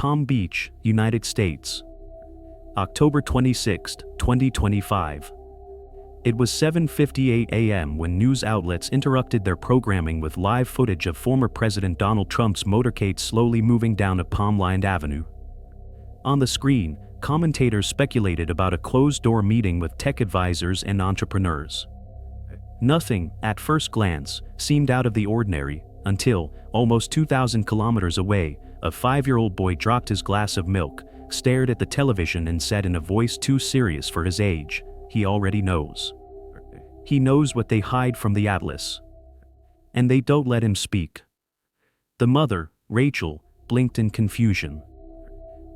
Palm Beach, United States. October 26, 2025. It was 7:58 a.m. when news outlets interrupted their programming with live footage of former President Donald Trump's motorcade slowly moving down a palm-lined avenue. On the screen, commentators speculated about a closed-door meeting with tech advisors and entrepreneurs. Nothing, at first glance, seemed out of the ordinary, until, almost 2,000 kilometers away, a 5-year-old boy dropped his glass of milk, stared at the television and said in a voice too serious for his age, "He already knows. He knows what they hide from the Atlas. And they don't let him speak." The mother, Rachel, blinked in confusion.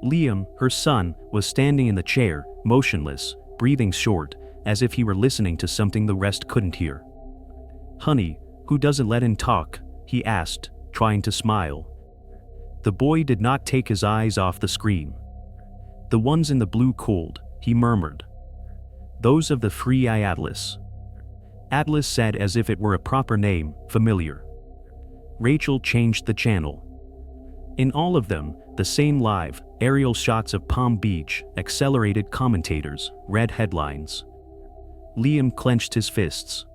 Liam, her son, was standing in the chair, motionless, breathing short, as if he were listening to something the rest couldn't hear. "Honey, who doesn't let him talk?" he asked, trying to smile. The boy did not take his eyes off the screen. "The ones in the blue cold," he murmured. "Those of the Free Eye Atlas." Atlas said as if it were a proper name, familiar. Rachel changed the channel. In all of them, the same live, aerial shots of Palm Beach, accelerated commentators, red headlines. Liam clenched his fists.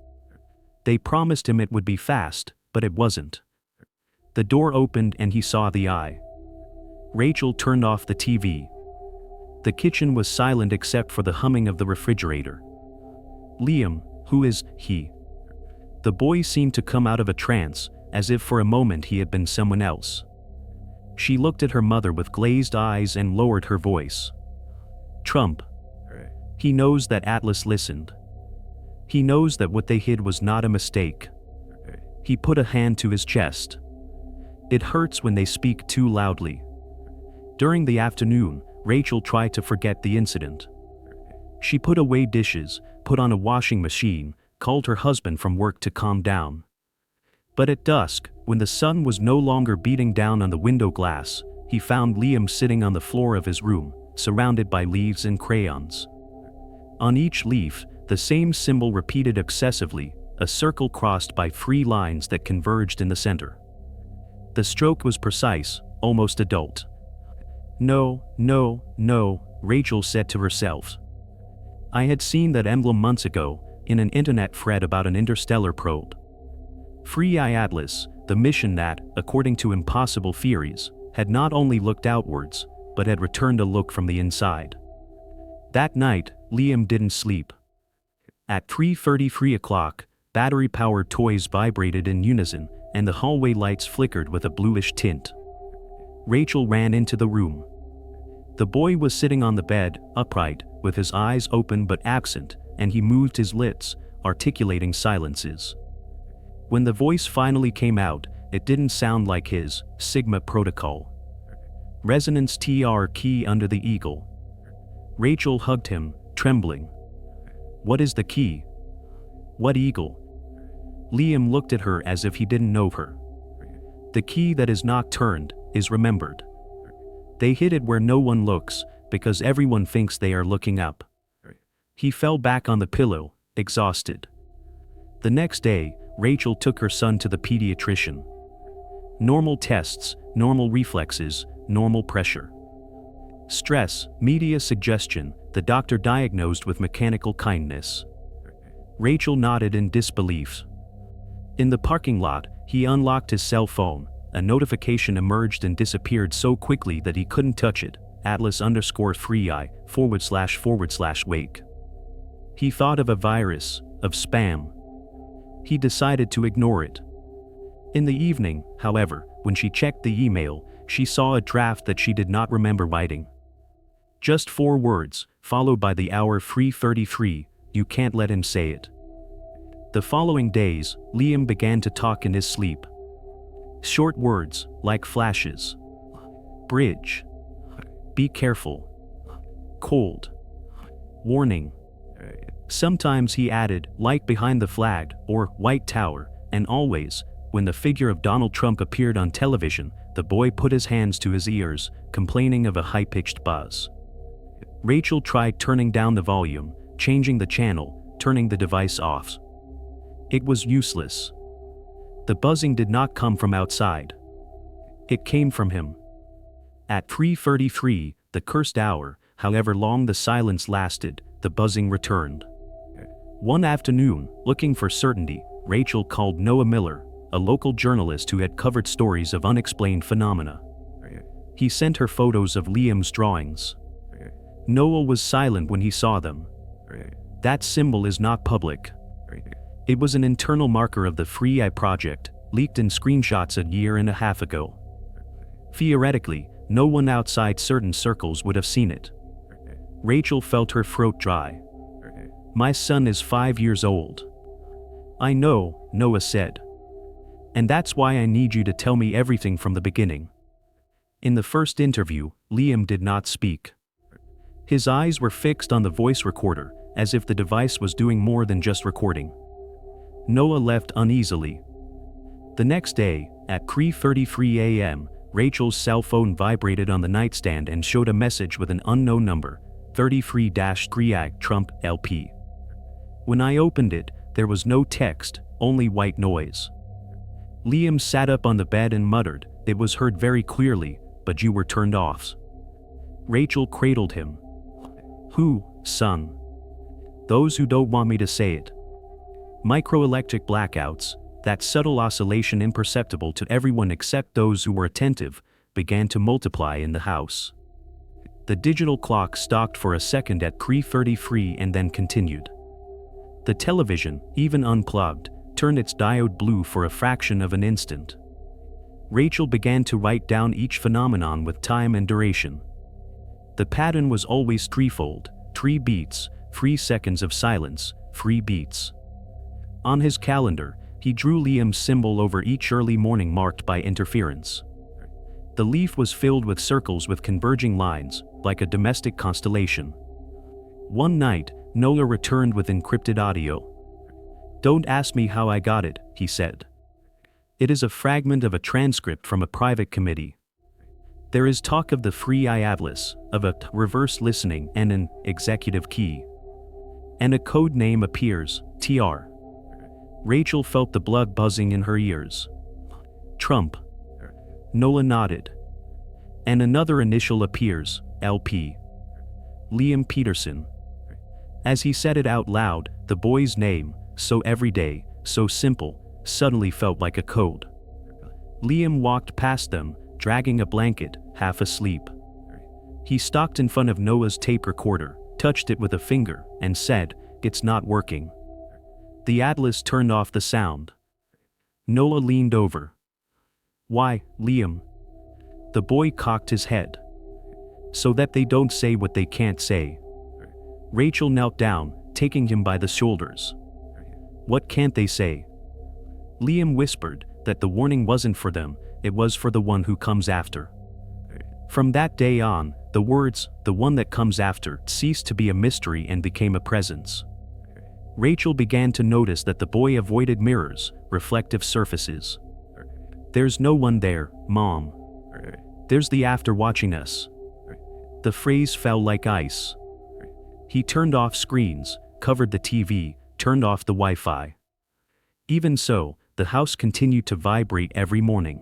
They promised him it would be fast, but it wasn't. The door opened and he saw the eye. Rachel turned off the TV. The kitchen was silent except for the humming of the refrigerator. "Liam, who is he?" The boy seemed to come out of a trance, as if for a moment he had been someone else. She looked at her mother with glazed eyes and lowered her voice. "Trump. He knows that Atlas listened. He knows that what they hid was not a mistake." He put a hand to his chest. "It hurts when they speak too loudly." During the afternoon, Rachel tried to forget the incident. She put away dishes, put on a washing machine, called her husband from work to calm down. But at dusk, when the sun was no longer beating down on the window glass, he found Liam sitting on the floor of his room, surrounded by leaves and crayons. On each leaf, the same symbol repeated excessively, a circle crossed by 3 lines that converged in the center. The stroke was precise, almost adult. "No, no, no," Rachel said to herself. I had seen that emblem months ago, in an internet thread about an interstellar probe. Free Eye Atlas, the mission that, according to impossible theories, had not only looked outwards, but had returned a look from the inside. That night, Liam didn't sleep. At 3:33 o'clock, battery-powered toys vibrated in unison, and the hallway lights flickered with a bluish tint. Rachel ran into the room. The boy was sitting on the bed, upright, with his eyes open but absent, and he moved his lips, articulating silences. When the voice finally came out, it didn't sound like his Sigma protocol. Resonance TR key under the eagle. Rachel hugged him, trembling. "What is the key? What eagle?" Liam looked at her as if he didn't know her. "The key that is not turned, is remembered. They hid it where no one looks, because everyone thinks they are looking up." He fell back on the pillow, exhausted. The next day, Rachel took her son to the pediatrician. Normal tests, normal reflexes, normal pressure. Stress, media suggestion, the doctor diagnosed with mechanical kindness. Rachel nodded in disbelief. In the parking lot, he unlocked his cell phone. A notification emerged and disappeared so quickly that he couldn't touch it. Atlas_3i //wake. He thought of a virus, of spam. He decided to ignore it. In the evening, however, when she checked the email, she saw a draft that she did not remember writing. Just 4 words, followed by the hour 3:33, "You can't let him say it." The following days, Liam began to talk in his sleep. Short words, like flashes. Bridge. Be careful. Cold. Warning. Sometimes he added, "light behind the flag," or "White Tower," and always, when the figure of Donald Trump appeared on television, the boy put his hands to his ears, complaining of a high-pitched buzz. Rachel tried turning down the volume, changing the channel, turning the device off. It was useless. The buzzing did not come from outside. It came from him. At 3:33, the cursed hour, however long the silence lasted, the buzzing returned. One afternoon, looking for certainty, Rachel called Noah Miller, a local journalist who had covered stories of unexplained phenomena. He sent her photos of Liam's drawings. Noah was silent when he saw them. That symbol is not public. It was an internal marker of the Free Eye project, leaked in screenshots a year and a half ago. Theoretically, no one outside certain circles would have seen it. Rachel felt her throat dry. My son is 5 years old. I know, Noah said. And that's why I need you to tell me everything from the beginning. In the first interview, Liam did not speak. His eyes were fixed on the voice recorder, as if the device was doing more than just recording. Noah left uneasily. The next day, at 3:33 a.m., Rachel's cell phone vibrated on the nightstand and showed a message with an unknown number, 33-3 Trump LP. When I opened it, there was no text, only white noise. Liam sat up on the bed and muttered, "It was heard very clearly, but you were turned off." Rachel cradled him. "Who, son?" "Those who don't want me to say it." Microelectric blackouts, that subtle oscillation imperceptible to everyone except those who were attentive, began to multiply in the house. The digital clock stopped for a second at 3:33 and then continued. The television, even unplugged, turned its diode blue for a fraction of an instant. Rachel began to write down each phenomenon with time and duration. The pattern was always threefold: 3 beats, 3 seconds of silence, 3 beats. On his calendar, he drew Liam's symbol over each early morning marked by interference. The leaf was filled with circles with converging lines, like a domestic constellation. One night, Noah returned with encrypted audio. "Don't ask me how I got it," he said. "It is a fragment of a transcript from a private committee. There is talk of the Free Eye Atlas, of a reverse listening and an executive key. And a code name appears, TR. Rachel felt the blood buzzing in her ears. Trump. Noah nodded. And another initial appears, LP. Liam Peterson. As he said it out loud, the boy's name, so everyday, so simple, suddenly felt like a code. Liam walked past them, dragging a blanket, half asleep. He stalked in front of Noah's tape recorder, touched it with a finger, and said, "It's not working." The Atlas turned off the sound. Noah leaned over. "Why, Liam?" The boy cocked his head. "So that they don't say what they can't say." Rachel knelt down, taking him by the shoulders. "What can't they say?" Liam whispered that the warning wasn't for them, it was for the one who comes after. From that day on, the words, "the one that comes after," ceased to be a mystery and became a presence. Rachel began to notice that the boy avoided mirrors, reflective surfaces. "There's no one there, Mom. There's the after watching us." The phrase fell like ice. He turned off screens, covered the TV, turned off the Wi-Fi. Even so, the house continued to vibrate every morning.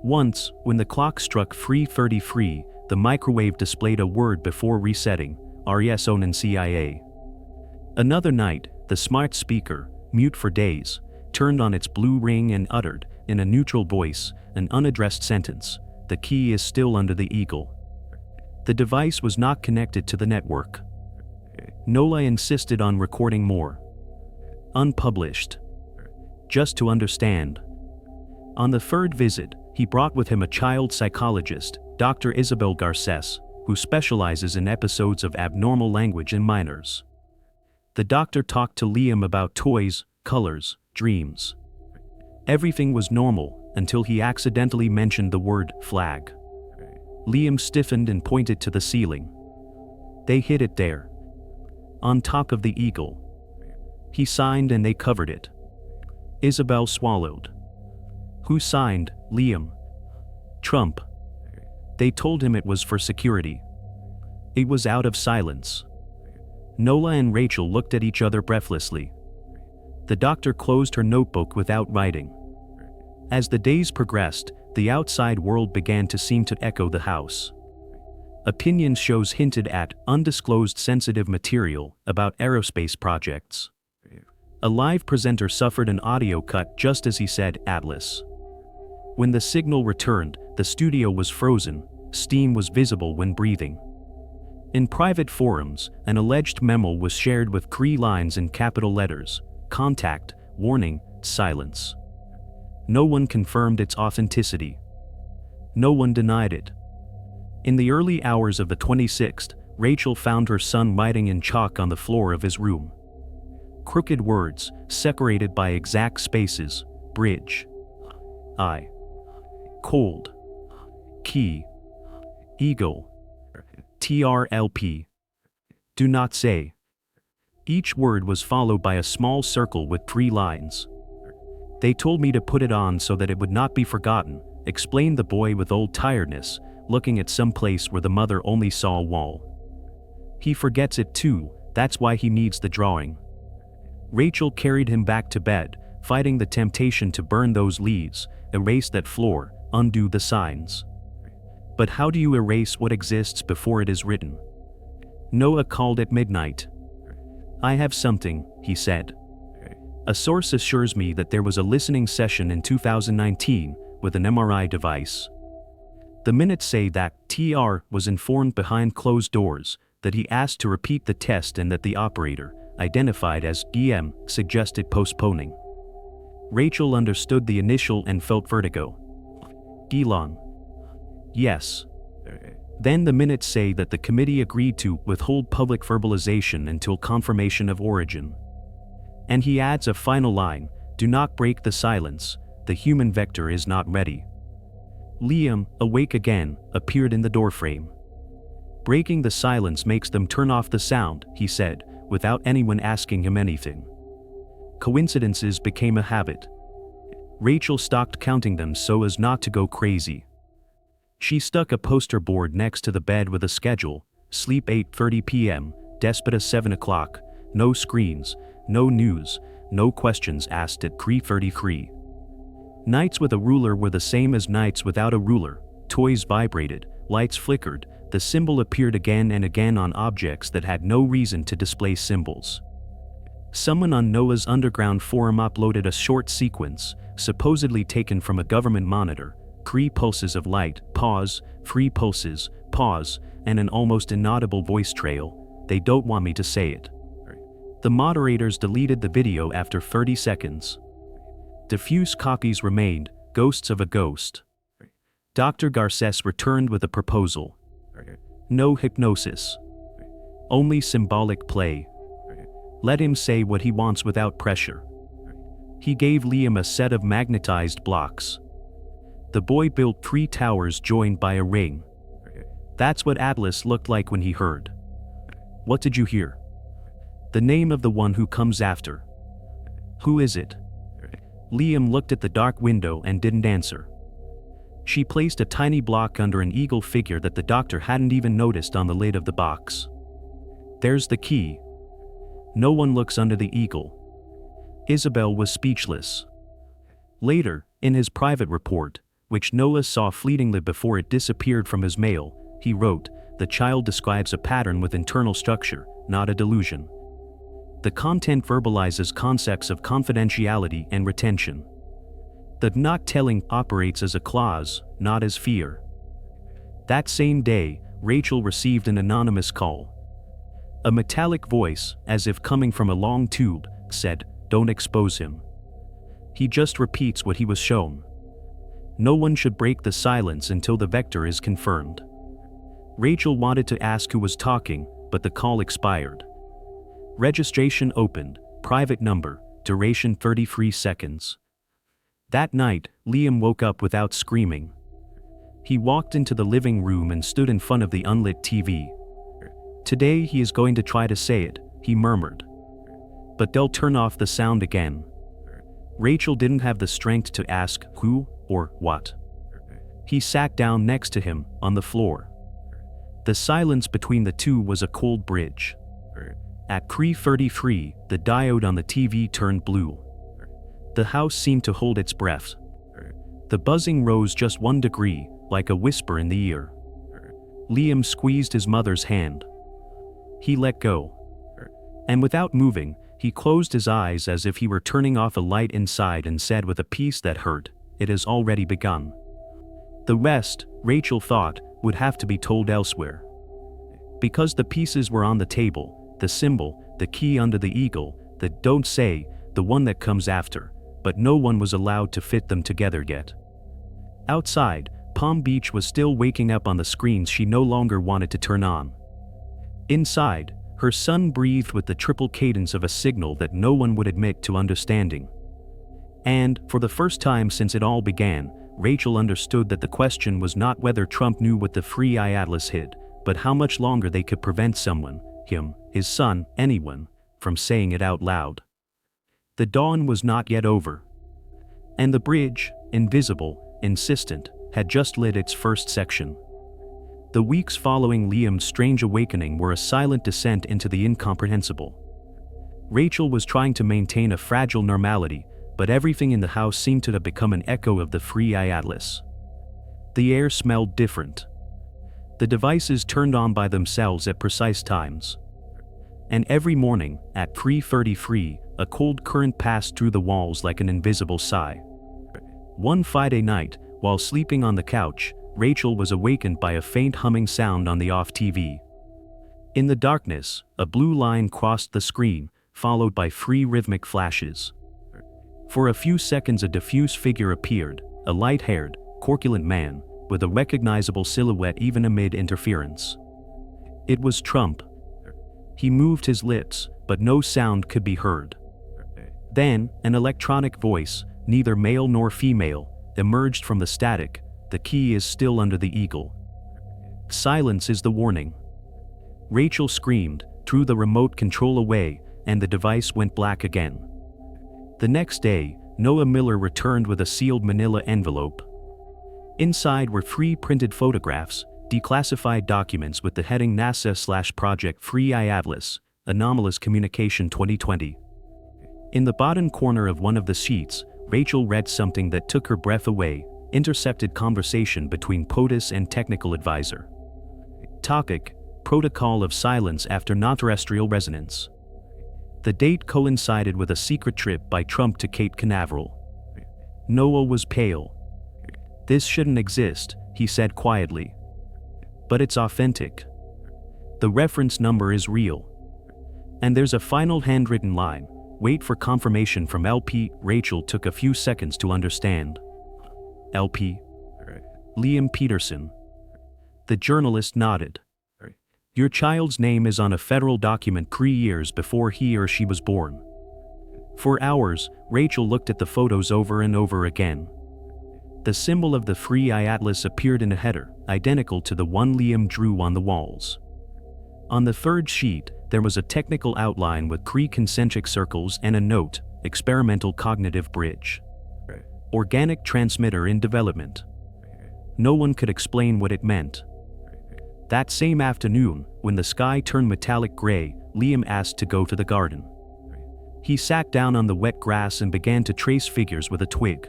Once, when the clock struck 3:33, the microwave displayed a word before resetting, RESONNCIA. Another night, the smart speaker, mute for days, turned on its blue ring and uttered, in a neutral voice, an unaddressed sentence, "The key is still under the eagle." The device was not connected to the network. Noah insisted on recording more. Unpublished. Just to understand. On the third visit, he brought with him a child psychologist, Dr. Isabel Garces, who specializes in episodes of abnormal language in minors. The doctor talked to Liam about toys, colors, dreams. Everything was normal, until he accidentally mentioned the word flag. Liam stiffened and pointed to the ceiling. They hid it there. On top of the eagle. He signed and they covered it. Isabel swallowed. Who signed, Liam? Trump. They told him it was for security. It was out of silence. Noah and Rachel looked at each other breathlessly. The doctor closed her notebook without writing. As the days progressed, the outside world began to seem to echo the house. Opinion shows hinted at undisclosed sensitive material about aerospace projects. A live presenter suffered an audio cut just as he said Atlas. When the signal returned, the studio was frozen, steam was visible when breathing. In private forums, an alleged memo was shared with 3 lines in capital letters: contact, warning, silence. No one confirmed its authenticity. No one denied it. In the early hours of the 26th, Rachel found her son writing in chalk on the floor of his room. Crooked words, separated by exact spaces: bridge, I, cold, key, eagle, TRLP, do not say. Each word was followed by a small circle with 3 lines. They told me to put it on so that it would not be forgotten, explained the boy with old tiredness, looking at some place where the mother only saw a wall. He forgets it too, that's why he needs the drawing. Rachel carried him back to bed, fighting the temptation to burn those leaves, erase that floor, undo the signs. But how do you erase what exists before it is written? Noah called at midnight. I have something, he said. A source assures me that there was a listening session in 2019 with an MRI device. The minutes say that TR was informed behind closed doors, that he asked to repeat the test and that the operator, identified as EM, suggested postponing. Rachel understood the initial and felt vertigo. Elon. Yes. Then the minutes say that the committee agreed to withhold public verbalization until confirmation of origin. And he adds a final line: do not break the silence, the human vector is not ready. Liam, awake again, appeared in the doorframe. Breaking the silence makes them turn off the sound, he said, without anyone asking him anything. Coincidences became a habit. Rachel stopped counting them so as not to go crazy. She stuck a poster board next to the bed with a schedule: sleep 8:30 p.m., despota 7 o'clock, no screens, no news, no questions asked at 3:33. Nights with a ruler were the same as nights without a ruler. Toys vibrated, lights flickered, the symbol appeared again and again on objects that had no reason to display symbols. Someone on Noah's underground forum uploaded a short sequence, supposedly taken from a government monitor: 3 pulses of light, pause, 3 pulses, pause, and an almost inaudible voice trail: they don't want me to say it. The moderators deleted the video after 30 seconds. Diffuse copies remained, ghosts of a ghost. Dr. Garces returned with a proposal. No hypnosis. Only symbolic play. Let him say what he wants without pressure. He gave Liam a set of magnetized blocks. The boy built 3 towers joined by a ring. That's what Atlas looked like when he heard. What did you hear? The name of the one who comes after. Who is it? Liam looked at the dark window and didn't answer. She placed a tiny block under an eagle figure that the doctor hadn't even noticed on the lid of the box. There's the key. No one looks under the eagle. Isabel was speechless. Later, in his private report, which Noah saw fleetingly before it disappeared from his mail, he wrote, "The child describes a pattern with internal structure, not a delusion." The content verbalizes concepts of confidentiality and retention. The not telling operates as a clause, not as fear. That same day, Rachel received an anonymous call. A metallic voice, as if coming from a long tube, said, "Don't expose him. He just repeats what he was shown. No one should break the silence until the vector is confirmed." Rachel wanted to ask who was talking, but the call expired. Registration opened, private number, duration 33 seconds. That night, Liam woke up without screaming. He walked into the living room and stood in front of the unlit TV. Today he is going to try to say it, he murmured. But they'll turn off the sound again. Rachel didn't have the strength to ask who or what. He sat down next to him, on the floor. The silence between the two was a cold bridge. At 3:33, the diode on the TV turned blue. The house seemed to hold its breath. The buzzing rose just 1 degree, like a whisper in the ear. Liam squeezed his mother's hand. He let go. And without moving, he closed his eyes as if he were turning off a light inside and said with a peace that hurt, "It has already begun." The rest, Rachel thought, would have to be told elsewhere. Because the pieces were on the table, the symbol, the key under the eagle, the "don't say," the one that comes after, but no one was allowed to fit them together yet. Outside, Palm Beach was still waking up on the screens she no longer wanted to turn on. Inside, her son breathed with the triple cadence of a signal that no one would admit to understanding. And, for the first time since it all began, Rachel understood that the question was not whether Trump knew what the Free Eye Atlas hid, but how much longer they could prevent someone, him, his son, anyone, from saying it out loud. The dawn was not yet over. And the bridge, invisible, insistent, had just lit its first section. The weeks following Liam's strange awakening were a silent descent into the incomprehensible. Rachel was trying to maintain a fragile normality, but everything in the house seemed to have become an echo of the Free Eye Atlas. The air smelled different. The devices turned on by themselves at precise times. And every morning, at 3:33, a cold current passed through the walls like an invisible sigh. One Friday night, while sleeping on the couch, Rachel was awakened by a faint humming sound on the off TV. In the darkness, a blue line crossed the screen, followed by 3 rhythmic flashes. For a few seconds a diffuse figure appeared, a light-haired, corpulent man, with a recognizable silhouette even amid interference. It was Trump. He moved his lips, but no sound could be heard. Then, an electronic voice, neither male nor female, emerged from the static. "The key is still under the eagle. Silence is the warning." Rachel screamed, threw the remote control away, and the device went black again. The next day, Noah Miller returned with a sealed manila envelope. Inside were 3 printed photographs, declassified documents with the heading NASA/Project Free Eye Atlas, Anomalous Communication 2020. In the bottom corner of one of the sheets, Rachel read something that took her breath away: intercepted conversation between POTUS and technical advisor. Topic: Protocol of silence after non-terrestrial resonance. The date coincided with a secret trip by Trump to Cape Canaveral. Noah was pale. "This shouldn't exist," he said quietly. "But it's authentic. The reference number is real. And there's a final handwritten line, wait for confirmation from LP." Rachel took a few seconds to understand. LP? Liam Peterson. The journalist nodded. "Your child's name is on a federal document 3 years before he or she was born." For hours, Rachel looked at the photos over and over again. The symbol of the Free Eye Atlas appeared in a header, identical to the one Liam drew on the walls. On the 3rd sheet, there was a technical outline with 3 concentric circles and a note: experimental cognitive bridge. Organic transmitter in development. No one could explain what it meant. That same afternoon, when the sky turned metallic gray, Liam asked to go to the garden. He sat down on the wet grass and began to trace figures with a twig.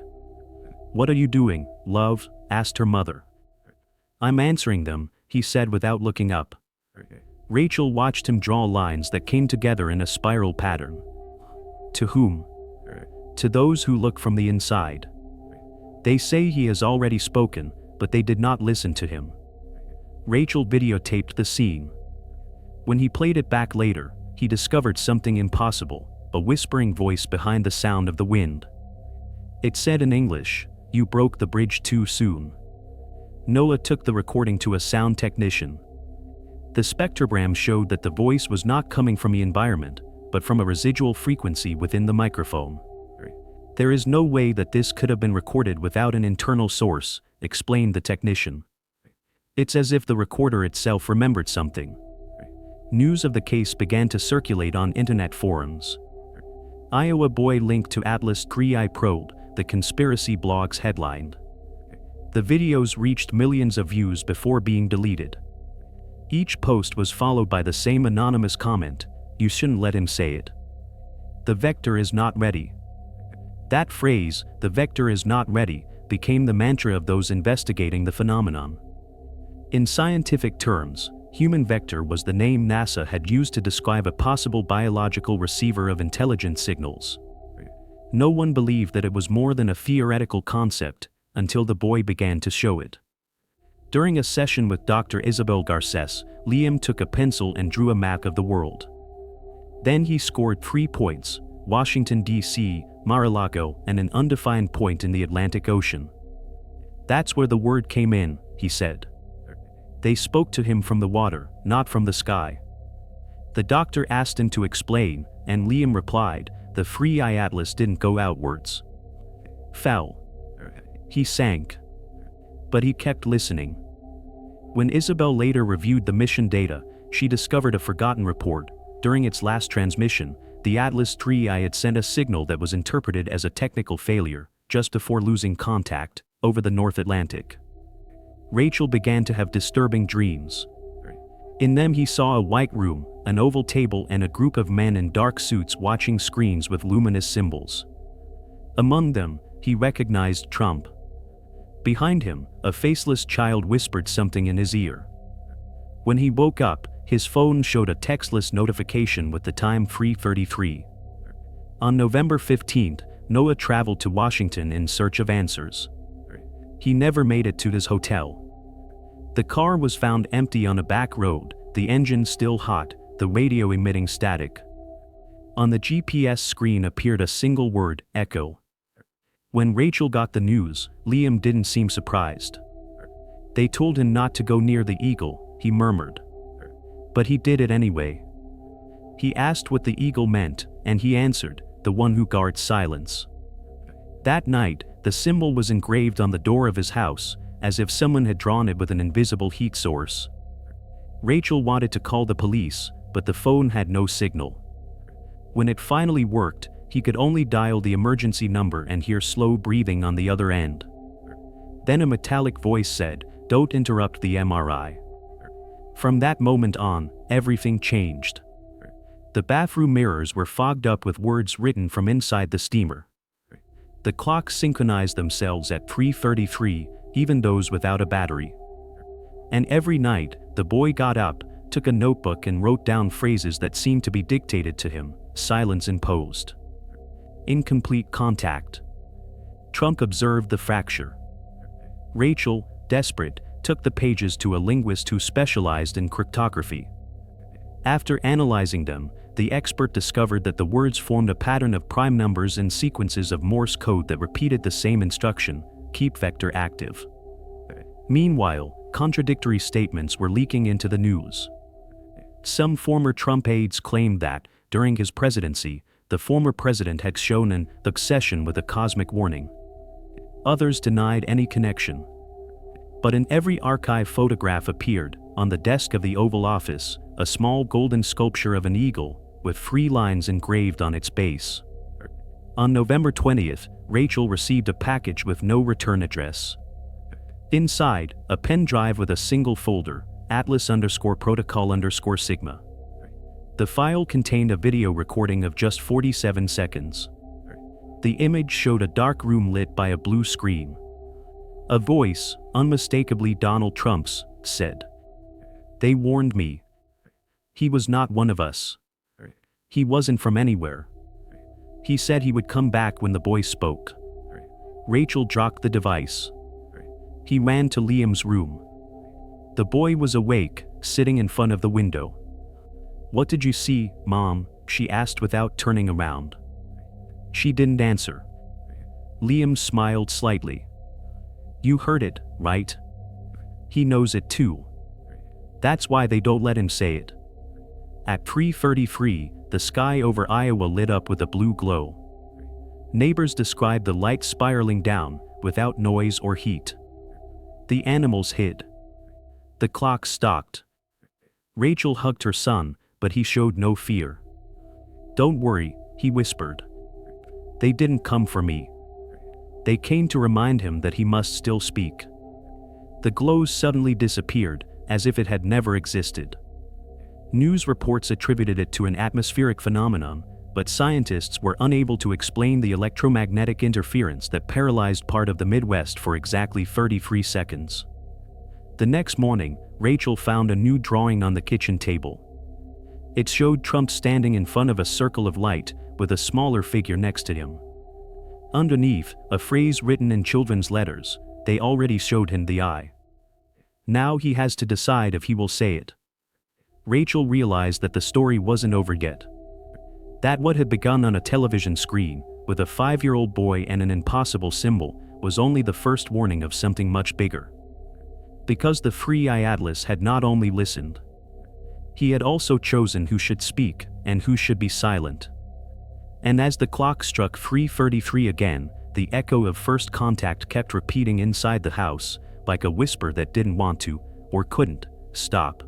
"What are you doing, love?" asked her mother. "I'm answering them," he said without looking up. Rachel watched him draw lines that came together in a spiral pattern. To whom? To those who look from the inside. They say he has already spoken, but they did not listen to him. Rachel videotaped the scene. When he played it back later, he discovered something impossible: a whispering voice behind the sound of the wind. It said in English, "You broke the bridge too soon." Noah took the recording to a sound technician. The spectrogram showed that the voice was not coming from the environment, but from a residual frequency within the microphone. "There is no way that this could have been recorded without an internal source," explained the technician. "It's as if the recorder itself remembered something." News of the case began to circulate on internet forums. "Iowa boy linked to Atlas Free Eye probe," the conspiracy blogs headlined. The videos reached millions of views before being deleted. Each post was followed by the same anonymous comment: "You shouldn't let him say it. The vector is not ready." That phrase, "the vector is not ready," became the mantra of those investigating the phenomenon. In scientific terms, human vector was the name NASA had used to describe a possible biological receiver of intelligence signals. No one believed that it was more than a theoretical concept until the boy began to show it. During a session with Dr. Isabel Garces, Liam took a pencil and drew a map of the world. Then he scored 3 points: Washington, D.C., Mar-a-Lago, and an undefined point in the Atlantic Ocean. "That's where the word came in," he said. "They spoke to him from the water, not from the sky." The doctor asked him to explain, and Liam replied, "The free eye atlas didn't go outwards. Fell. He sank." But he kept listening. When Isabel later reviewed the mission data, she discovered a forgotten report. During its last transmission, the Atlas III had sent a signal that was interpreted as a technical failure, just before losing contact, over the North Atlantic. Rachel began to have disturbing dreams. In them he saw a white room, an oval table, and a group of men in dark suits watching screens with luminous symbols. Among them, he recognized Trump. Behind him, a faceless child whispered something in his ear. When he woke up, his phone showed a textless notification with the time 3:33. On November 15th, Noah traveled to Washington in search of answers. He never made it to his hotel. The car was found empty on a back road, the engine still hot, the radio emitting static. On the GPS screen appeared a single word: echo. When Rachel got the news, Liam didn't seem surprised. "They told him not to go near the eagle," he murmured. But he did it anyway. He asked what the eagle meant, and he answered, "The one who guards silence." That night, the symbol was engraved on the door of his house, as if someone had drawn it with an invisible heat source. Rachel wanted to call the police, but the phone had no signal. When it finally worked, he could only dial the emergency number and hear slow breathing on the other end. Then a metallic voice said, "Don't interrupt the MRI." From that moment on, everything changed. The bathroom mirrors were fogged up with words written from inside the steamer. The clocks synchronized themselves at 3:33, even those without a battery. And every night, the boy got up, took a notebook and wrote down phrases that seemed to be dictated to him: silence imposed. Incomplete contact. Trump observed the fracture. Rachel, desperate, took the pages to a linguist who specialized in cryptography. After analyzing them, the expert discovered that the words formed a pattern of prime numbers and sequences of Morse code that repeated the same instruction: keep vector active. Meanwhile, contradictory statements were leaking into the news. Some former Trump aides claimed that, during his presidency, the former president had shown an obsession with a cosmic warning. Others denied any connection. But in every archive photograph appeared, on the desk of the Oval Office, a small golden sculpture of an eagle, with 3 lines engraved on its base. On November 20th, Rachel received a package with no return address. Inside, a pen drive with a single folder, Atlas_Protocol_Sigma. The file contained a video recording of just 47 seconds. The image showed a dark room lit by a blue screen. A voice, unmistakably Donald Trump's, said, "They warned me. He was not one of us. He wasn't from anywhere. He said he would come back when the boy spoke." Rachel dropped the device. He ran to Liam's room. The boy was awake, sitting in front of the window. "What did you see, Mom?" she asked without turning around. She didn't answer. Liam smiled slightly. "You heard it, right? He knows it too. That's why they don't let him say it." At 3:33, the sky over Iowa lit up with a blue glow. Neighbors described the light spiraling down, without noise or heat. The animals hid. The clock stopped. Rachel hugged her son, but he showed no fear. "Don't worry," he whispered. "They didn't come for me. They came to remind him that he must still speak." The glow suddenly disappeared, as if it had never existed. News reports attributed it to an atmospheric phenomenon, but scientists were unable to explain the electromagnetic interference that paralyzed part of the Midwest for exactly 33 seconds. The next morning, Rachel found a new drawing on the kitchen table. It showed Trump standing in front of a circle of light, with a smaller figure next to him. Underneath, a phrase written in children's letters, they already showed him the eye. Now he has to decide if he will say it. Rachel realized that the story wasn't over yet. That what had begun on a television screen, with a 5-year-old boy and an impossible symbol, was only the first warning of something much bigger. Because the Free Eye Atlas had not only listened. He had also chosen who should speak, and who should be silent. And as the clock struck 3:33 again, the echo of first contact kept repeating inside the house, like a whisper that didn't want to, or couldn't, stop.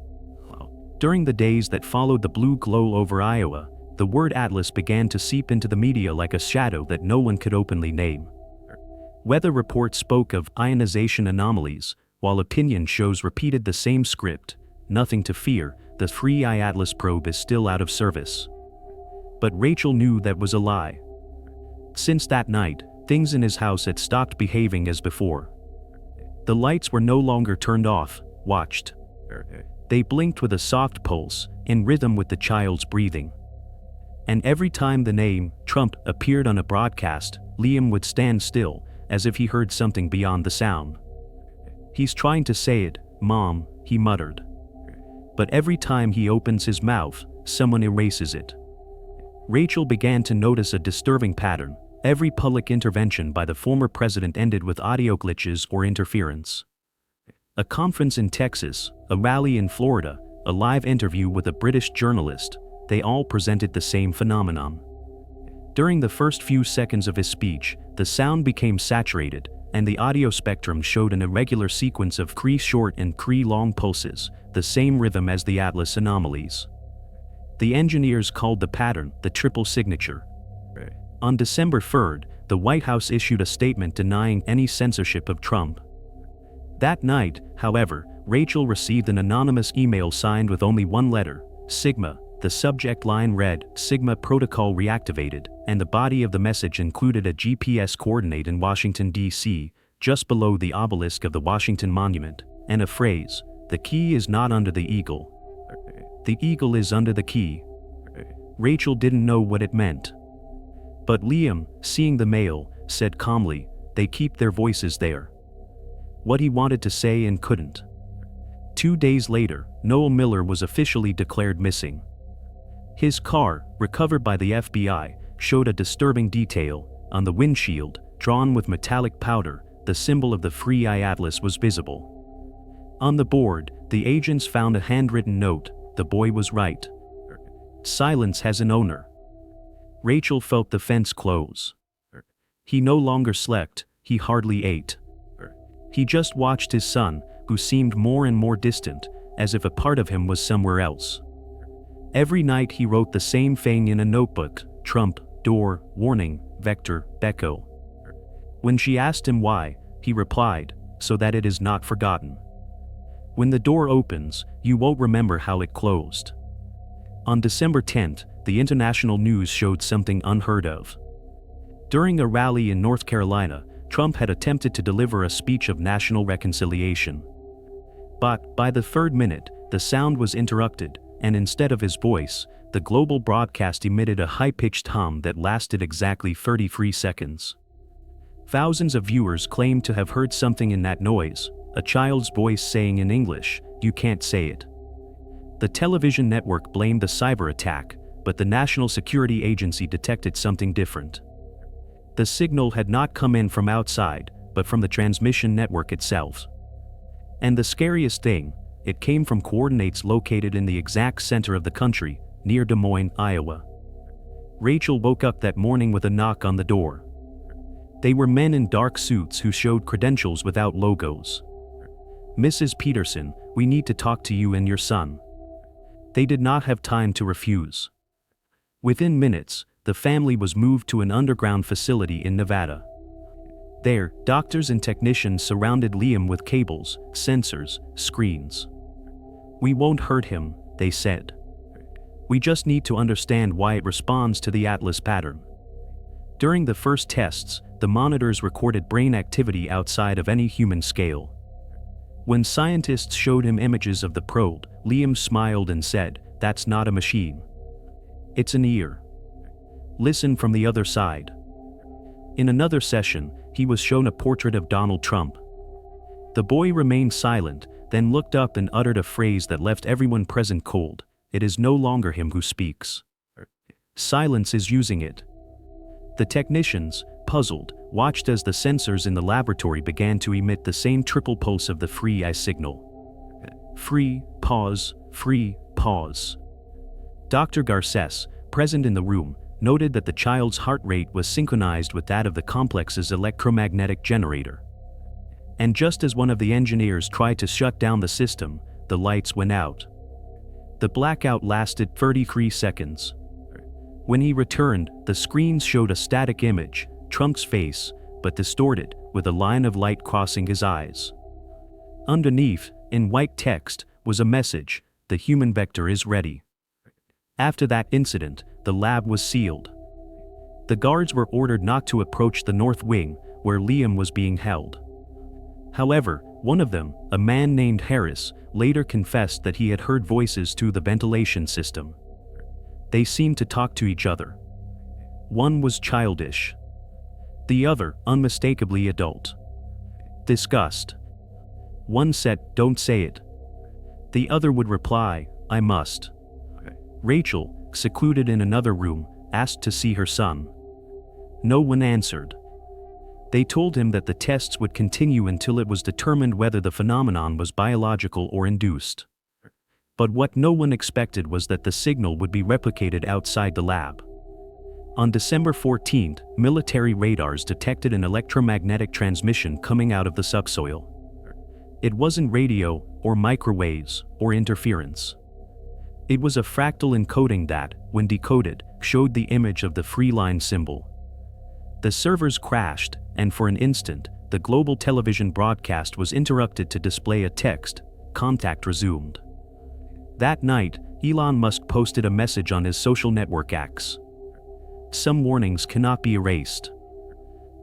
During the days that followed the blue glow over Iowa, the word Atlas began to seep into the media like a shadow that no one could openly name. Weather reports spoke of ionization anomalies, while opinion shows repeated the same script: nothing to fear, the Free Eye Atlas probe is still out of service. But Rachel knew that was a lie. Since that night, things in his house had stopped behaving as before. The lights were no longer turned off, watched. They blinked with a soft pulse, in rhythm with the child's breathing. And every time the name, Trump, appeared on a broadcast, Liam would stand still, as if he heard something beyond the sound. "He's trying to say it, Mom," he muttered. But every time he opens his mouth, someone erases it. Rachel began to notice a disturbing pattern. Every public intervention by the former president ended with audio glitches or interference. A conference in Texas, a rally in Florida, a live interview with a British journalist, they all presented the same phenomenon. During the first few seconds of his speech, the sound became saturated, and the audio spectrum showed an irregular sequence of Cree short and Cree long pulses, the same rhythm as the Atlas anomalies. The engineers called the pattern the triple signature. On December 3rd, the White House issued a statement denying any censorship of Trump. That night, however, Rachel received an anonymous email signed with only one letter, Sigma. The subject line read, "Sigma Protocol reactivated," and the body of the message included a GPS coordinate in Washington, D.C., just below the obelisk of the Washington Monument, and a phrase, "The key is not under the eagle. The eagle is under the key." Rachel didn't know what it meant. But Liam, seeing the mail, said calmly, "They keep their voices there." What he wanted to say and couldn't. 2 days later, Noel Miller was officially declared missing. His car, recovered by the FBI, showed a disturbing detail. On the windshield, drawn with metallic powder, the symbol of the Free Eye Atlas was visible. On the board, the agents found a handwritten note: "The boy was right. Silence has an owner." Rachel felt the fence close. He no longer slept, he hardly ate. He just watched his son, who seemed more and more distant, as if a part of him was somewhere else. Every night he wrote the same thing in a notebook: Trump, door, warning, vector, echo. When she asked him why, he replied, "So that it is not forgotten. When the door opens, you won't remember how it closed." On December 10th, the international news showed something unheard of. During a rally in North Carolina, Trump had attempted to deliver a speech of national reconciliation. But, by the 3rd minute, the sound was interrupted, and instead of his voice, the global broadcast emitted a high-pitched hum that lasted exactly 33 seconds. Thousands of viewers claimed to have heard something in that noise, a child's voice saying in English, "You can't say it." The television network blamed the cyber attack, but the National Security Agency detected something different. The signal had not come in from outside, but from the transmission network itself. And the scariest thing, it came from coordinates located in the exact center of the country, near Des Moines, Iowa. Rachel woke up that morning with a knock on the door. They were men in dark suits who showed credentials without logos. "Mrs. Peterson, we need to talk to you and your son." They did not have time to refuse. Within minutes, the family was moved to an underground facility in Nevada. There, doctors and technicians surrounded Liam with cables, sensors, screens. "We won't hurt him," they said. We just need to understand why it responds to the Atlas pattern. During the first tests, the monitors recorded brain activity outside of any human scale. When scientists showed him images of the probe, Liam smiled and said, "That's not a machine. It's an ear. Listen from the other side." In another session, he was shown a portrait of Donald Trump. The boy remained silent, then looked up and uttered a phrase that left everyone present cold. "It is no longer him who speaks. Silence is using it." The technicians, puzzled, watched as the sensors in the laboratory began to emit the same triple pulse of the free eye signal. Free, pause, free, pause. Dr. Garces, present in the room, noted that the child's heart rate was synchronized with that of the complex's electromagnetic generator. And just as one of the engineers tried to shut down the system, the lights went out. The blackout lasted 33 seconds. When he returned, the screens showed a static image, Trump's face, but distorted, with a line of light crossing his eyes. Underneath, in white text, was a message: "The human vector is ready." After that incident, the lab was sealed. The guards were ordered not to approach the north wing, where Liam was being held. However, one of them, a man named Harris, later confessed that he had heard voices through the ventilation system. They seemed to talk to each other. One was childish. The other, unmistakably adult. Disgust. One said, "Don't say it." The other would reply, "I must." Rachel, secluded in another room, asked to see her son. No one answered. They told him that the tests would continue until it was determined whether the phenomenon was biological or induced. But what no one expected was that the signal would be replicated outside the lab. On December 14, military radars detected an electromagnetic transmission coming out of the subsoil. It wasn't radio, or microwaves, or interference. It was a fractal encoding that, when decoded, showed the image of the free line symbol. The servers crashed, and for an instant, the global television broadcast was interrupted to display a text: "Contact resumed." That night, Elon Musk posted a message on his social network X. Some warnings cannot be erased.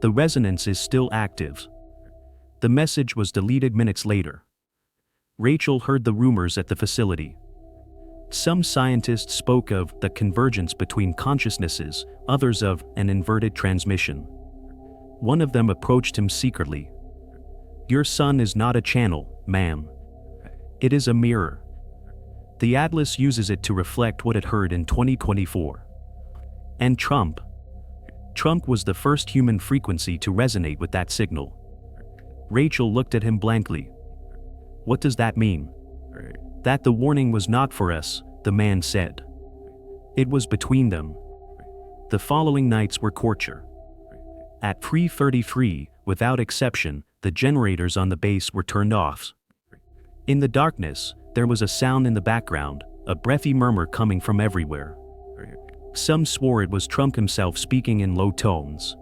The resonance is still active. The message was deleted minutes later. Rachel heard the rumors at the facility. Some scientists spoke of the convergence between consciousnesses, others of an inverted transmission. One of them approached him secretly. "Your son is not a channel, ma'am. It is a mirror. The Atlas uses it to reflect what it heard in 2024. And Trump was the first human frequency to resonate with that signal." Rachel looked at him blankly. "What does that mean?" "That the warning was not for us," the man said. "It was between them." The following nights were torture. At 3:33, without exception, the generators on the base were turned off. In the darkness, there was a sound in the background, a breathy murmur coming from everywhere. Some swore it was Trump himself speaking in low tones.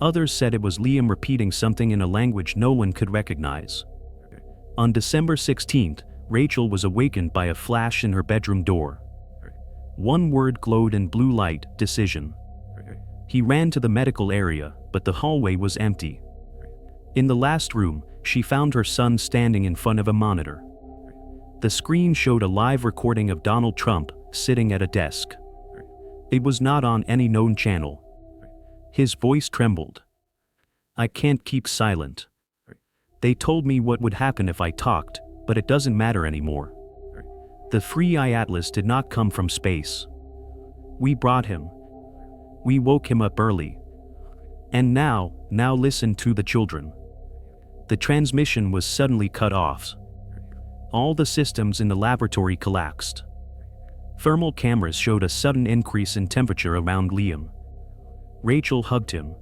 Others said it was Liam repeating something in a language no one could recognize. On December 16th, Rachel was awakened by a flash in her bedroom door. One word glowed in blue light: decision. He ran to the medical area, but the hallway was empty. In the last room, she found her son standing in front of a monitor. The screen showed a live recording of Donald Trump, sitting at a desk. It was not on any known channel. His voice trembled. "I can't keep silent. They told me what would happen if I talked, but it doesn't matter anymore. The Free Eye Atlas did not come from space. We brought him. We woke him up early. And now listen to the children." The transmission was suddenly cut off. All the systems in the laboratory collapsed. Thermal cameras showed a sudden increase in temperature around Liam. Rachel hugged him.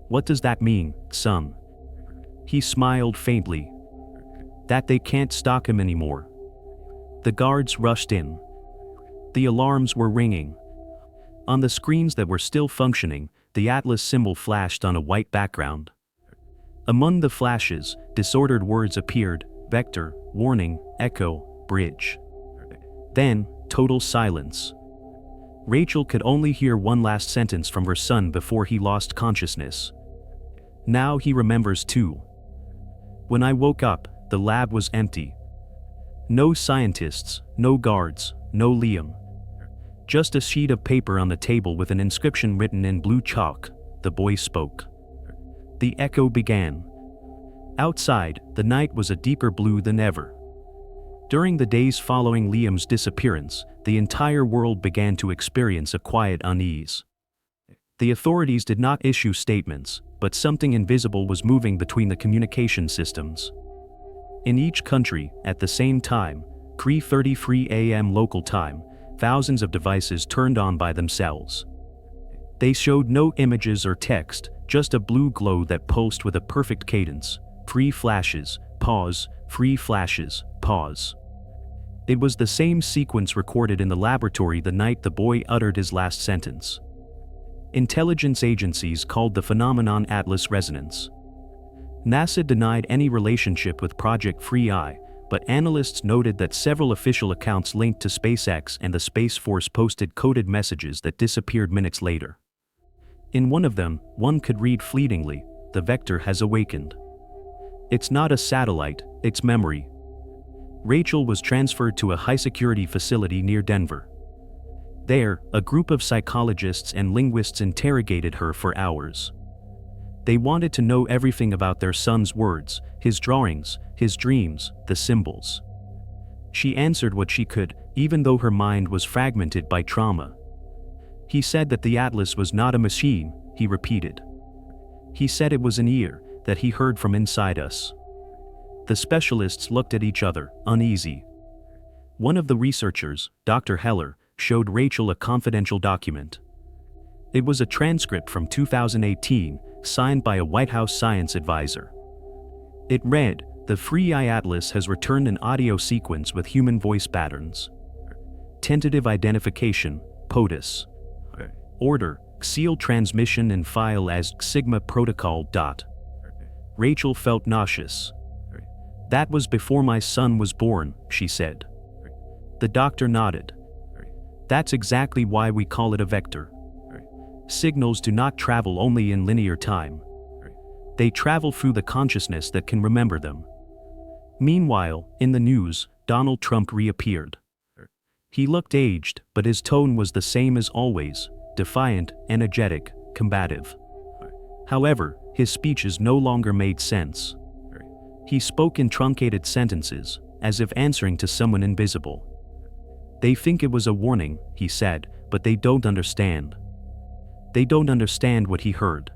"What does that mean, son?" He smiled faintly. "That they can't stalk him anymore." The guards rushed in. The alarms were ringing. On the screens that were still functioning, the Atlas symbol flashed on a white background. Among the flashes, disordered words appeared: vector, warning, echo, bridge. Then, total silence. Rachel could only hear one last sentence from her son before he lost consciousness. Now he remembers too. When I woke up, the lab was empty. No scientists, no guards, no Liam. Just a sheet of paper on the table with an inscription written in blue chalk. The boy spoke. The echo began. Outside, the night was a deeper blue than ever. During the days following Liam's disappearance, the entire world began to experience a quiet unease. The authorities did not issue statements, but something invisible was moving between the communication systems. In each country, at the same time, 3:33 a.m. local time, thousands of devices turned on by themselves. They showed no images or text, just a blue glow that pulsed with a perfect cadence. 3 flashes, pause, 3 flashes, pause. It was the same sequence recorded in the laboratory the night the boy uttered his last sentence. Intelligence agencies called the phenomenon Atlas resonance. NASA denied any relationship with Project Free Eye, but analysts noted that several official accounts linked to SpaceX and the Space Force posted coded messages that disappeared minutes later. In one of them, one could read fleetingly, "The vector has awakened. It's not a satellite, it's memory." Rachel was transferred to a high-security facility near Denver. There, a group of psychologists and linguists interrogated her for hours. They wanted to know everything about their son's words, his drawings, his dreams, the symbols. She answered what she could, even though her mind was fragmented by trauma. He said that the Atlas was not a machine, he repeated. He said it was an ear, that he heard from inside us. The specialists looked at each other, uneasy. One of the researchers, Dr. Heller, showed Rachel a confidential document. It was a transcript from 2018, signed by a White House science advisor. It read, "The Free Eye Atlas has returned an audio sequence with human voice patterns. Tentative identification, POTUS. Order, sealed transmission and file as Sigma protocol. Rachel felt nauseous. "That was before my son was born," she said. The doctor nodded. "That's exactly why we call it a vector. Signals do not travel only in linear time. They travel through the consciousness that can remember them." Meanwhile, in the news, Donald Trump reappeared. He looked aged, but his tone was the same as always, defiant, energetic, combative. However, his speeches no longer made sense. He spoke in truncated sentences, as if answering to someone invisible. "They think it was a warning," he said, "but they don't understand. They don't understand what he heard.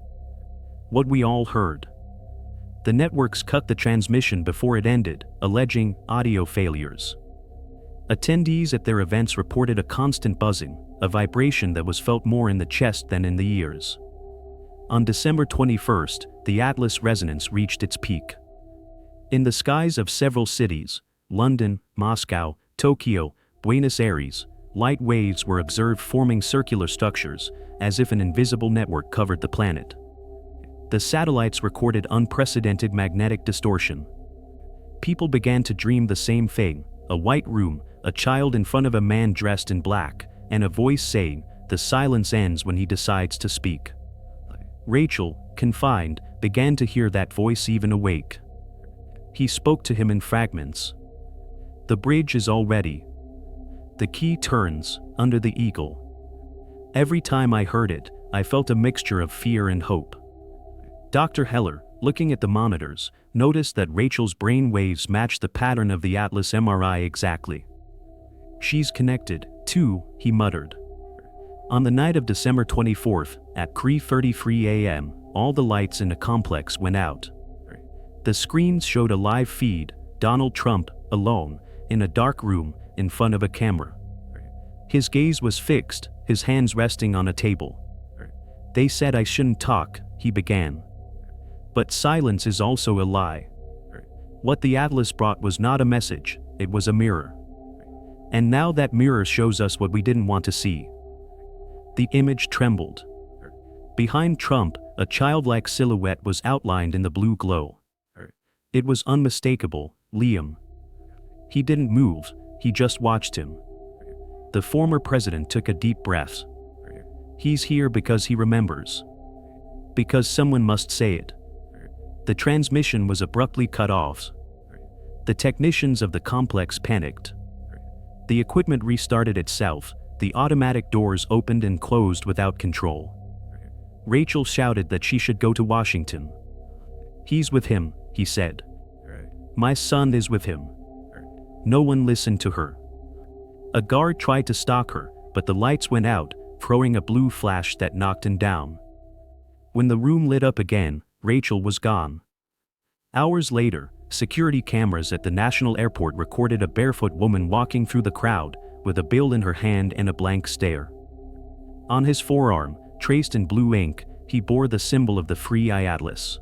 What we all heard." The networks cut the transmission before it ended, alleging audio failures. Attendees at their events reported a constant buzzing, a vibration that was felt more in the chest than in the ears. On December 21st, the Atlas resonance reached its peak. In the skies of several cities, London, Moscow, Tokyo, Buenos Aires, light waves were observed forming circular structures, as if an invisible network covered the planet. The satellites recorded unprecedented magnetic distortion. People began to dream the same thing: a white room, a child in front of a man dressed in black, and a voice saying, "The silence ends when he decides to speak." Rachel, confined, began to hear that voice even awake. He spoke to him in fragments. "The bridge is all ready. The key turns, under the eagle." Every time I heard it, I felt a mixture of fear and hope. Dr. Heller, looking at the monitors, noticed that Rachel's brain waves matched the pattern of the Atlas MRI exactly. "She's connected, too," he muttered. On the night of December 24th, at 3:33 a.m., all the lights in the complex went out. The screens showed a live feed, Donald Trump, alone, in a dark room, in front of a camera. His gaze was fixed, his hands resting on a table. "They said I shouldn't talk," he began. "But silence is also a lie. What the Atlas brought was not a message, it was a mirror. And now that mirror shows us what we didn't want to see." The image trembled. Behind Trump, a childlike silhouette was outlined in the blue glow. It was unmistakable, Liam. He didn't move, he just watched him. The former president took a deep breath. He's here because he remembers. Because someone must say it. The transmission was abruptly cut off. The technicians of the complex panicked. The equipment restarted itself, the automatic doors opened and closed without control. Rachel shouted that she should go to Washington. He's with him, he said. My son is with him. No one listened to her. A guard tried to stalk her, but the lights went out, throwing a blue flash that knocked him down. When the room lit up again, Rachel was gone. Hours later, security cameras at the National Airport recorded a barefoot woman walking through the crowd, with a bill in her hand and a blank stare. On his forearm, traced in blue ink, he bore the symbol of the Free Eye Atlas.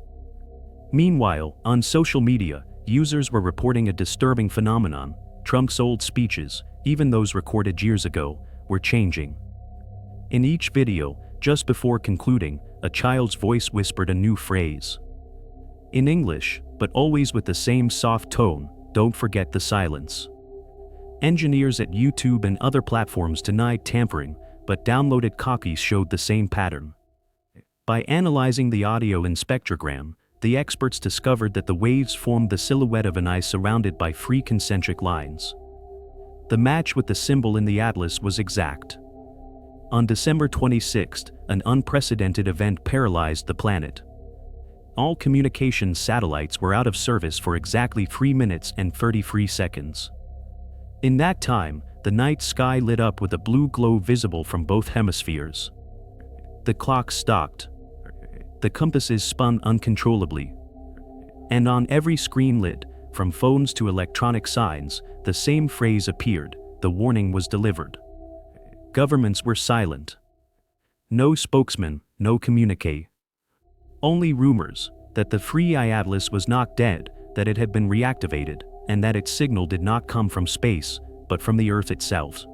Meanwhile, on social media, users were reporting a disturbing phenomenon. Trump's old speeches, even those recorded years ago, were changing. In each video, just before concluding, a child's voice whispered a new phrase. In English, but always with the same soft tone, "Don't forget the silence." Engineers at YouTube and other platforms denied tampering, but downloaded copies showed the same pattern. By analyzing the audio in spectrogram, the experts discovered that the waves formed the silhouette of an eye surrounded by three concentric lines. The match with the symbol in the atlas was exact. On December 26, an unprecedented event paralyzed the planet. All communications satellites were out of service for exactly 3 minutes and 33 seconds. In that time, the night sky lit up with a blue glow visible from both hemispheres. The clocks stopped. The compasses spun uncontrollably. And on every screen lit, from phones to electronic signs, the same phrase appeared, the warning was delivered. Governments were silent. No spokesman, no communique. Only rumors, that the Free Eye Atlas was not dead, that it had been reactivated, and that its signal did not come from space, but from the Earth itself.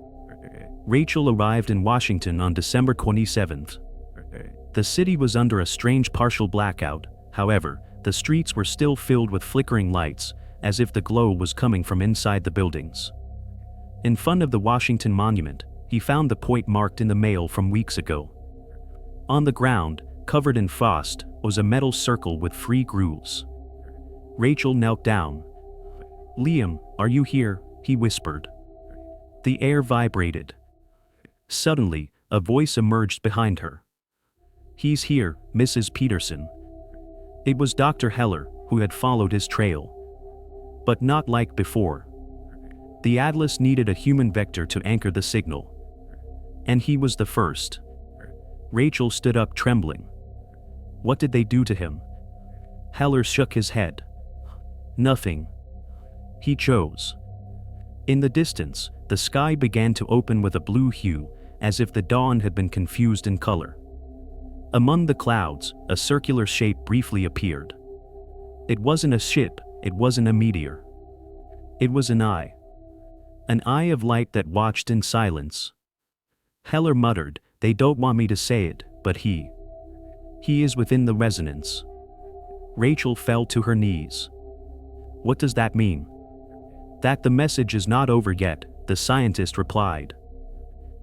Rachel arrived in Washington on December 27th. The city was under a strange partial blackout, however, the streets were still filled with flickering lights, as if the glow was coming from inside the buildings. In front of the Washington Monument, he found the point marked in the mail from weeks ago. On the ground, covered in frost, was a metal circle with 3 grooves. Rachel knelt down. "Liam, are you here?" he whispered. The air vibrated. Suddenly, a voice emerged behind her. "He's here, Mrs. Peterson." It was Dr. Heller, who had followed his trail. But not like before. The atlas needed a human vector to anchor the signal. And he was the first. Rachel stood up trembling. What did they do to him? Heller shook his head. Nothing. He chose. In the distance, the sky began to open with a blue hue, as if the dawn had been confused in color. Among the clouds, a circular shape briefly appeared. It wasn't a ship, it wasn't a meteor. It was an eye. An eye of light that watched in silence. Heller muttered, "They don't want me to say it, but he is within the resonance." Rachel fell to her knees. What does that mean? That the message is not over yet, the scientist replied.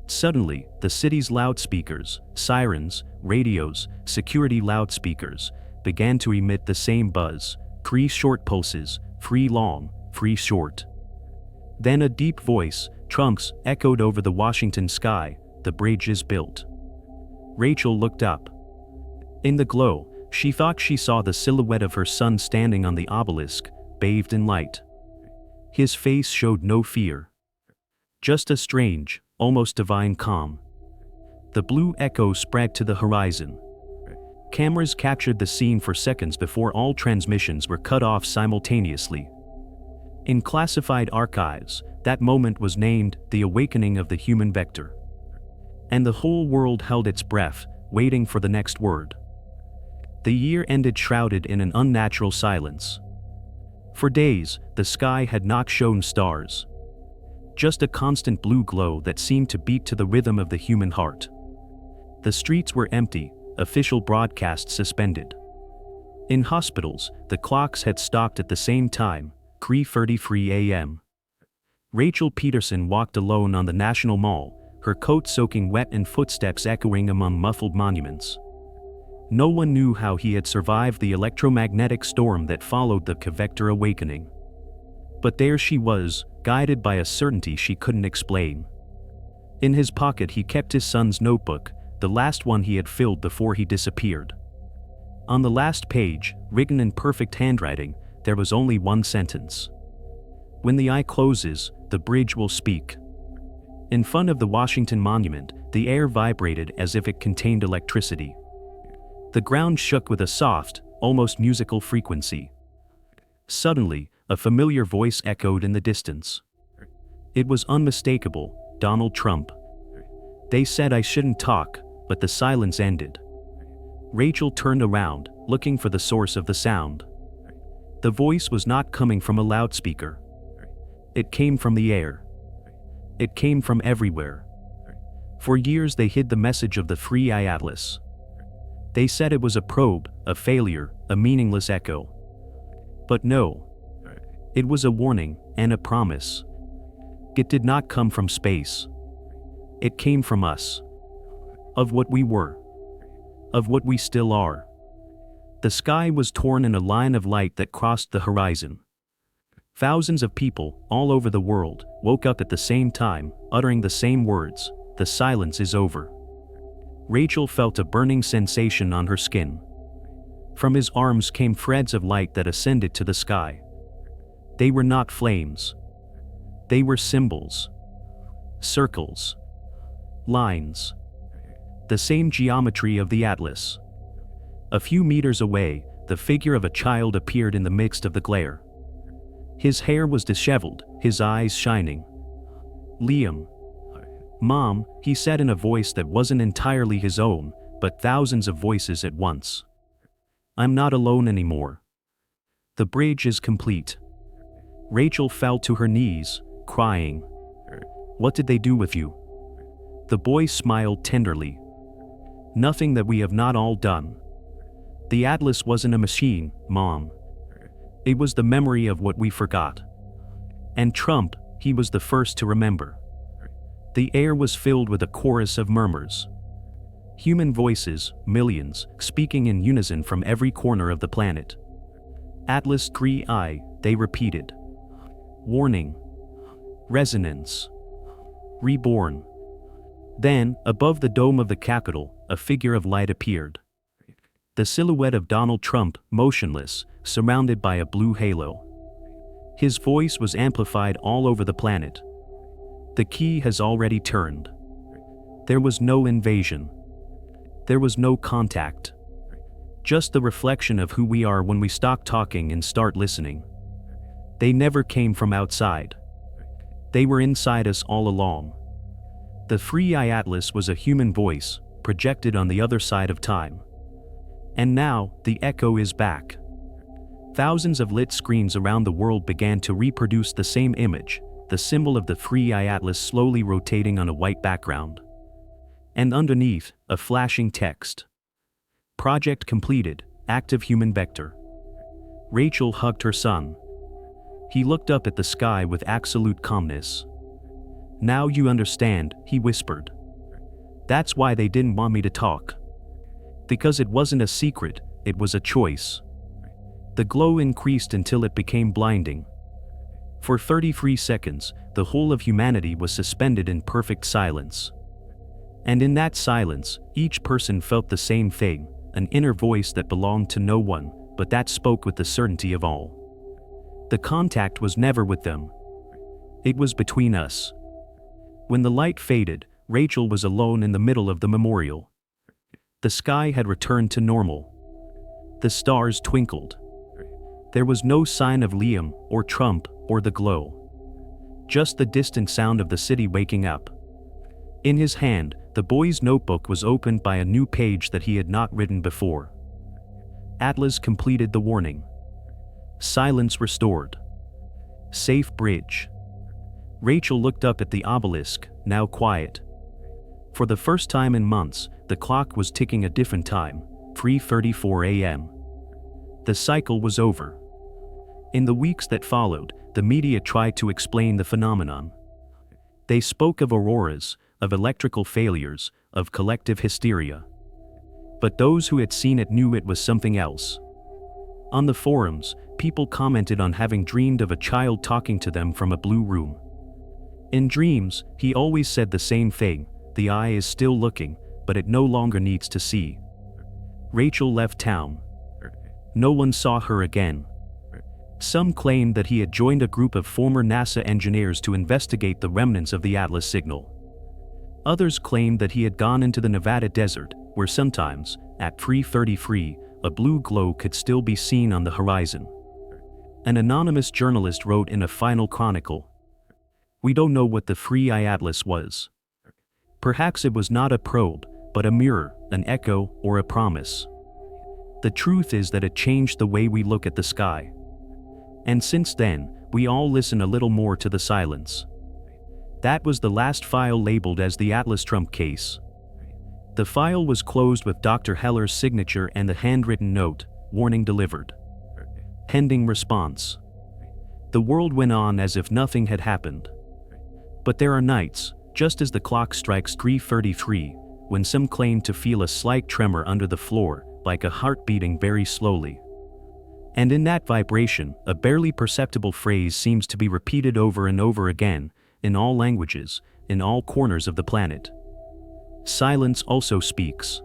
Suddenly, the city's loudspeakers, sirens, radios, security loudspeakers, began to emit the same buzz, 3 short pulses, 3 long, 3 short. Then a deep voice, Trump's, echoed over the Washington sky, "The bridge is built." Rachel looked up. In the glow, she thought she saw the silhouette of her son standing on the obelisk, bathed in light. His face showed no fear. Just a strange, almost divine calm. The blue echo spread to the horizon. Cameras captured the scene for seconds before all transmissions were cut off simultaneously. In classified archives, that moment was named the awakening of the human vector. And the whole world held its breath, waiting for the next word. The year ended shrouded in an unnatural silence. For days, the sky had not shown stars. Just a constant blue glow that seemed to beat to the rhythm of the human heart. The streets were empty, official broadcasts suspended. In hospitals, the clocks had stopped at the same time, 3:33 a.m. Rachel Peterson walked alone on the National Mall, her coat soaking wet and footsteps echoing among muffled monuments. No one knew how he had survived the electromagnetic storm that followed the Cavector awakening. But there she was, guided by a certainty she couldn't explain. In his pocket he kept his son's notebook, the last one he had filled before he disappeared. On the last page, written in perfect handwriting, there was only one sentence. "When the eye closes, the bridge will speak." In front of the Washington Monument, the air vibrated as if it contained electricity. The ground shook with a soft, almost musical frequency. Suddenly, a familiar voice echoed in the distance. It was unmistakable, Donald Trump. They said I shouldn't talk, but the silence ended. Rachel turned around, looking for the source of the sound. The voice was not coming from a loudspeaker. It came from the air. It came from everywhere. For years they hid the message of the Free Eye Atlas. They said it was a probe, a failure, a meaningless echo. But no. It was a warning, and a promise. It did not come from space. It came from us. Of what we were. Of what we still are. The sky was torn in a line of light that crossed the horizon. Thousands of people, all over the world, woke up at the same time, uttering the same words, "The silence is over." Rachel felt a burning sensation on her skin. From his arms came threads of light that ascended to the sky. They were not flames. They were symbols. Circles. Lines. The same geometry of the atlas. A few meters away, the figure of a child appeared in the midst of the glare. His hair was disheveled, his eyes shining. "Liam." "Mom," he said in a voice that wasn't entirely his own, but thousands of voices at once. "I'm not alone anymore. The bridge is complete." Rachel fell to her knees, crying. "What did they do with you?" The boy smiled tenderly. "Nothing that we have not all done. The atlas wasn't a machine, Mom. It was the memory of what we forgot. And Trump, he was the first to remember." The air was filled with a chorus of murmurs. Human voices, millions, speaking in unison from every corner of the planet. "Atlas 3I, they repeated. "Warning. Resonance. Reborn." Then, above the dome of the Capitol, a figure of light appeared. The silhouette of Donald Trump, motionless, surrounded by a blue halo. His voice was amplified all over the planet. "The key has already turned. There was no invasion. There was no contact. Just the reflection of who we are when we stop talking and start listening. They never came from outside. They were inside us all along." The Free Eye Atlas was a human voice, projected on the other side of time. And now, the echo is back. Thousands of lit screens around the world began to reproduce the same image, the symbol of the Free Eye Atlas slowly rotating on a white background. And underneath, a flashing text. "Project completed, active human vector." Rachel hugged her son. He looked up at the sky with absolute calmness. "Now you understand," he whispered. "That's why they didn't want me to talk. Because it wasn't a secret, it was a choice." The glow increased until it became blinding. For 33 seconds, the whole of humanity was suspended in perfect silence. And in that silence, each person felt the same thing, an inner voice that belonged to no one, but that spoke with the certainty of all. The contact was never with them. It was between us. When the light faded, Rachel was alone in the middle of the memorial. The sky had returned to normal. The stars twinkled. There was no sign of Liam, or Trump, or the glow. Just the distant sound of the city waking up. In his hand, the boy's notebook was opened by a new page that he had not written before. Atlas completed the warning. Silence restored. Safe bridge. Rachel looked up at the obelisk, now quiet. For the first time in months, the clock was ticking a different time, 3:34 a.m. The cycle was over. In the weeks that followed, the media tried to explain the phenomenon. They spoke of auroras, of electrical failures, of collective hysteria. But those who had seen it knew it was something else. On the forums, people commented on having dreamed of a child talking to them from a blue room. In dreams, he always said the same thing: the eye is still looking, but it no longer needs to see. Rachel left town. No one saw her again. Some claimed that he had joined a group of former NASA engineers to investigate the remnants of the Atlas signal. Others claimed that he had gone into the Nevada desert, where sometimes, at 3:33, a blue glow could still be seen on the horizon. An anonymous journalist wrote in a final chronicle, "We don't know what the Free Eye Atlas was. Perhaps it was not a probe, but a mirror, an echo, or a promise. The truth is that it changed the way we look at the sky. And since then, we all listen a little more to the silence." That was the last file labeled as the Atlas Trump case. The file was closed with Dr. Heller's signature and the handwritten note, "Warning delivered. Pending response." The world went on as if nothing had happened. But there are nights, just as the clock strikes 3:33, when some claim to feel a slight tremor under the floor, like a heart beating very slowly. And in that vibration, a barely perceptible phrase seems to be repeated over and over again, in all languages, in all corners of the planet. Silence also speaks.